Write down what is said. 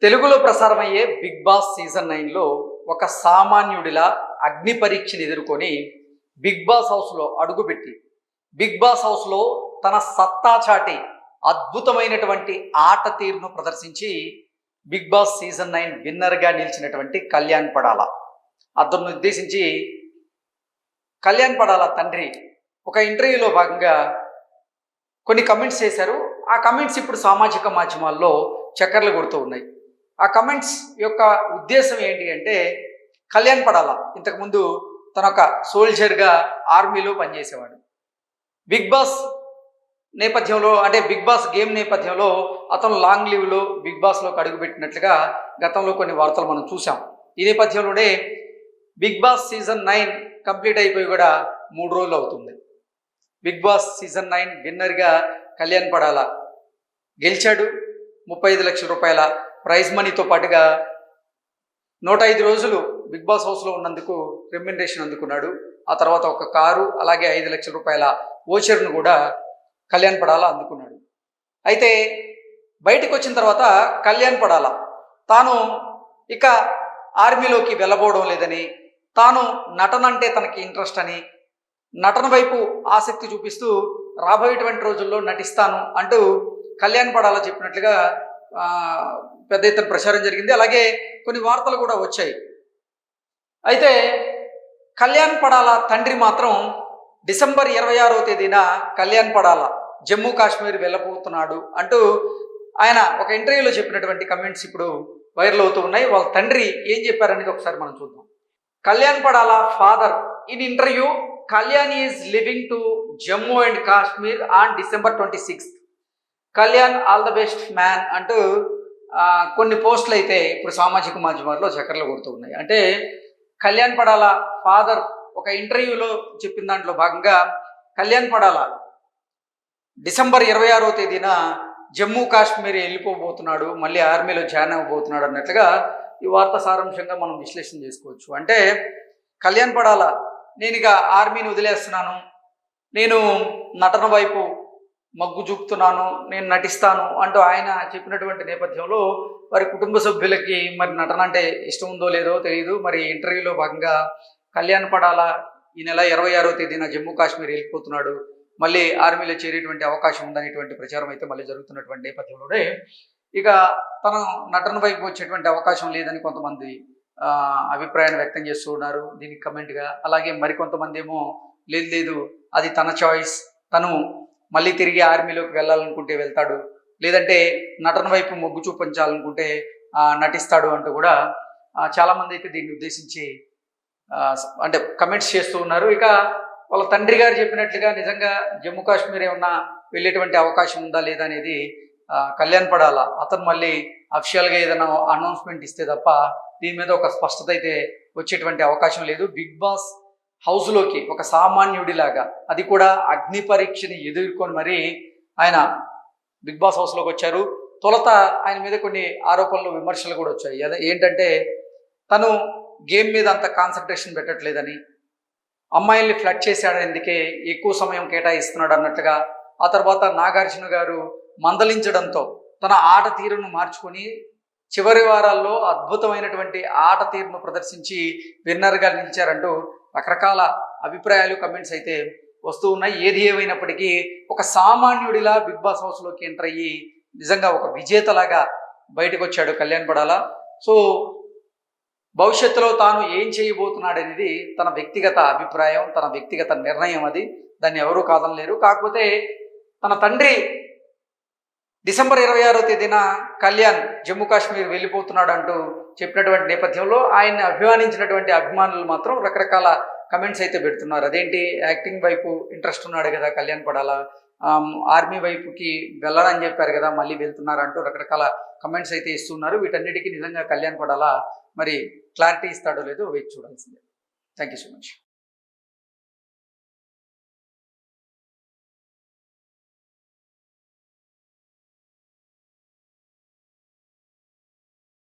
తెలుగులో ప్రసారమయ్యే big Boss season 9లో ఒక సామాన్యుడిలా అగ్ని పరీక్షను ఎదుర్కొని బిగ్ బాస్ హౌస్లో అడుగుపెట్టి బిగ్ బాస్ హౌస్లో తన సత్తా చాటి అద్భుతమైనటువంటి ఆట తీరును ప్రదర్శించి బిగ్ బాస్ సీజన్ 9 విన్నర్గా నిలిచినటువంటి కళ్యాణ్ పడాల. అతన్ని ఉద్దేశించి కళ్యాణ్ పడాల తండ్రి ఒక ఇంటర్వ్యూలో భాగంగా కొన్ని కమెంట్స్ చేశారు. ఆ కమెంట్స్ ఇప్పుడు సామాజిక మాధ్యమాల్లో చక్కర్లు కొడుతూ ఉన్నాయి. ఆ కమెంట్స్ యొక్క ఉద్దేశం ఏంటి అంటే, కళ్యాణ్ పడాల ఇంతకుముందు తన ఒక సోల్జర్గా ఆర్మీలో పనిచేసేవాడు. బిగ్ బాస్ నేపథ్యంలో అంటే బిగ్ బాస్ గేమ్ నేపథ్యంలో అతను లాంగ్ లీవ్లో బిగ్ బాస్లోకి అడుగుపెట్టినట్లుగా గతంలో కొన్ని వార్తలు మనం చూసాం. ఈ నేపథ్యంలోనే బిగ్ బాస్ సీజన్ 9 కంప్లీట్ అయిపోయి కూడా 3 రోజులు అవుతుంది. బిగ్ బాస్ సీజన్ 9 విన్నర్గా కళ్యాణ్ పడాల గెలిచాడు. 35 లక్షల రూపాయల ప్రైజ్ మనీతో పాటుగా 105 రోజులు బిగ్ బాస్ హౌస్లో ఉన్నందుకు రెమ్యునరేషన్ అందుకున్నాడు. ఆ తర్వాత ఒక కారు, అలాగే 5 లక్షల రూపాయల ఓచర్ను కూడా కళ్యాణ్ పడాల అందుకున్నాడు. అయితే బయటకు వచ్చిన తర్వాత కళ్యాణ్ పడాల తాను ఇక ఆర్మీలోకి వెళ్ళబోవడం లేదని, తాను నటన అంటే తనకి ఇంట్రెస్ట్ అని, నటన వైపు ఆసక్తి చూపిస్తూ రాబోయేటువంటి రోజుల్లో నటిస్తాను అంటూ కళ్యాణ్ పడాల చెప్పినట్లుగా పెద్ద ఎత్తున ప్రచారం జరిగింది. అలాగే కొన్ని వార్తలు కూడా వచ్చాయి. అయితే కళ్యాణ్ పడాల తండ్రి మాత్రం డిసెంబర్ 26వ తేదీన కళ్యాణ్ పడాల జమ్మూ కాశ్మీర్ వెళ్ళబోతున్నాడు అంటూ ఆయన ఒక ఇంటర్వ్యూలో చెప్పినటువంటి కమెంట్స్ ఇప్పుడు వైరల్ అవుతూ ఉన్నాయి. వాళ్ళ తండ్రి ఏం చెప్పారనేది ఒకసారి మనం చూద్దాం. Kalyan Padala father in interview, Kalyan is living to Jammu and Kashmir on December 26th. Kalyan all the best man అంటూ కొన్ని పోస్టులు అయితే ఇప్పుడు సామాజిక మాధ్యమాల్లో చక్కర్లు కొడుతూ ఉన్నాయి. అంటే కళ్యాణ్ పడాల ఫాదర్ ఒక ఇంటర్వ్యూలో చెప్పిన దాంట్లో భాగంగా కళ్యాణ్ పడాల డిసెంబర్ 26వ తేదీన జమ్మూ కాశ్మీర్ వెళ్ళిపోబోతున్నాడు, మళ్ళీ ఆర్మీలో జాయిన్ అవ్వబోతున్నాడు అన్నట్లుగా ఈ వార్త సారాంశంగా మనం విశ్లేషణ చేసుకోవచ్చు. అంటే కళ్యాణ్ పడాల నేను ఇక ఆర్మీని వదిలేస్తున్నాను, నేను నటన వైపు మగ్గు చూపుతున్నాను, నేను నటిస్తాను అంటూ ఆయన చెప్పినటువంటి నేపథ్యంలో వారి కుటుంబ సభ్యులకి మరి నటన అంటే ఇష్టం ఉందో లేదో తెలియదు. మరి ఇంటర్వ్యూలో భాగంగా కళ్యాణ్ పడాల ఈ నెల 26వ తేదీన జమ్మూ కాశ్మీర్ వెళ్ళిపోతున్నాడు, మళ్ళీ ఆర్మీలో చేరేటువంటి అవకాశం ఉందనేటువంటి ప్రచారం అయితే మళ్ళీ జరుగుతున్నటువంటి నేపథ్యంలోనే ఇక తను నటన వైపు వచ్చేటువంటి అవకాశం లేదని కొంతమంది అభిప్రాయాన్ని వ్యక్తం చేస్తూ ఉన్నారు దీనికి కమెంట్గా. అలాగే మరికొంతమంది ఏమో లేదు అది తన చాయిస్, తను మళ్ళీ తిరిగి ఆర్మీలోకి వెళ్ళాలనుకుంటే వెళ్తాడు, లేదంటే నటన వైపు మొగ్గు చూపించాలనుకుంటే నటిస్తాడు అంటూ కూడా చాలామంది అయితే దీన్ని ఉద్దేశించి అంటే కమెంట్స్ చేస్తూ ఉన్నారు. ఇక వాళ్ళ తండ్రి గారు చెప్పినట్లుగా నిజంగా జమ్మూ కాశ్మీర్ ఏమన్నా వెళ్ళేటువంటి అవకాశం ఉందా లేదా అనేది కళ్యాణ్ పడాల అతను మళ్ళీ అఫిషియల్గా ఏదైనా అనౌన్స్మెంట్ ఇస్తే తప్ప దీని మీద ఒక స్పష్టత అయితే వచ్చేటువంటి అవకాశం లేదు. బిగ్ బాస్ హౌస్లోకి ఒక సామాన్యుడిలాగా, అది కూడా అగ్ని పరీక్షని ఎదుర్కొని మరి ఆయన బిగ్ బాస్ హౌస్లోకి వచ్చారు. తొలత ఆయన మీద కొన్ని ఆరోపణలు, విమర్శలు కూడా వచ్చాయి. ఏంటంటే తను గేమ్ మీద అంత కాన్సన్ట్రేషన్ పెట్టట్లేదని, అమ్మాయిల్ని ఫ్లడ్ చేశాడనికే ఎక్కువ సమయం కేటాయిస్తున్నాడు అన్నట్లుగా, ఆ తర్వాత నాగార్జున గారు మందలించడంతో తన ఆట తీరును మార్చుకొని చివరి వారాల్లో అద్భుతమైనటువంటి ఆట తీరును ప్రదర్శించి విన్నర్గా నిలిచారంటూ రకరకాల అభిప్రాయాలు, కమెంట్స్ అయితే వస్తూ ఉన్నాయి. ఏది ఏమైనప్పటికీ ఒక సామాన్యుడిలా బిగ్ బాస్ హౌస్లోకి ఎంటర్ అయ్యి నిజంగా ఒక విజేతలాగా బయటకు వచ్చాడు కళ్యాణ్ పడాల. సో భవిష్యత్తులో తాను ఏం చేయబోతున్నాడనేది తన వ్యక్తిగత అభిప్రాయం, తన వ్యక్తిగత నిర్ణయం. అది దాన్ని ఎవరూ కాదనలేరు. కాకపోతే తన తండ్రి డిసెంబర్ 26వ తేదీన కళ్యాణ్ జమ్మూ కాశ్మీర్ వెళ్ళిపోతున్నాడు అంటూ చెప్పినటువంటి నేపథ్యంలో ఆయన్ని అభిమానించినటువంటి అభిమానులు మాత్రం రకరకాల కమెంట్స్ అయితే పెడుతున్నారు. అదేంటి, యాక్టింగ్ వైపు ఇంట్రెస్ట్ ఉన్నాడు కదా కళ్యాణ్ పడాల, ఆర్మీ వైపుకి వెళ్ళాలని చెప్పారు కదా, మళ్ళీ వెళ్తున్నారు అంటూ రకరకాల కమెంట్స్ అయితే ఇస్తున్నారు. వీటన్నిటికీ నిజంగా కళ్యాణ్ పడాల మరి క్లారిటీ ఇస్తాడో లేదో వేచి చూడాల్సిందే. Thank you so much.